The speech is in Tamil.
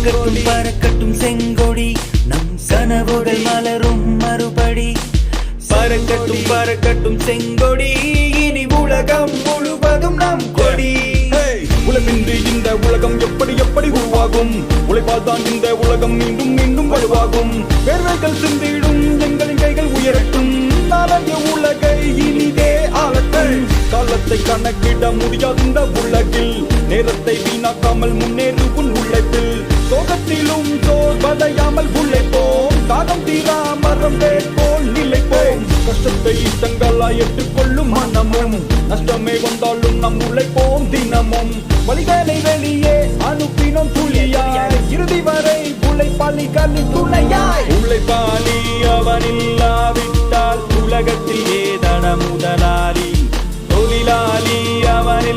பறக்கட்டும் பறக்கட்டும் செங்கொடி நம் கனவுகள் மலரும் மறுபடி பறக்கட்டும் பறக்கட்டும் செங்கொடி இனி உலகம் முழுவதும் நம் கொடி உழைப்பின்றி இந்த உலகம் எப்படி எப்படி உருவாகும் உழைப்பால் தான் இந்த உலகம் மீண்டும் மீண்டும் வலுவாகும் வேர்வைகள் சிந்திடும் எங்களின் கைகள் உயரட்டும் நாளைய உலகை இனிதே ஆளட்டும் காலத்தை கணக்கிட முடியாத இந்த உலகில் நேரத்தை வீணாக்காமல் முன்னேறும் உழைப்பில் சோகத்திலும் சோர்வடையாமல் உழைப்போம் தாகம் தீரா மரம் போல் நிலைப்போம் கஷ்டத்தை தங்களாய் ஏற்றுக்கொள்ளும் மனமும் நஷ்டமே வந்தாலும் நம் உழைப்போம் தினமும் வழிகளை வெளியே அனுப்பினோம் துளியாய் இறுதி வரை உழைப்பாளிகளின் துணையாய் உழைப்பாளி அவன் இல்லாவிட்டால் உலகத்தில் ஏதன முதலாளி தொழிலாளி அவன்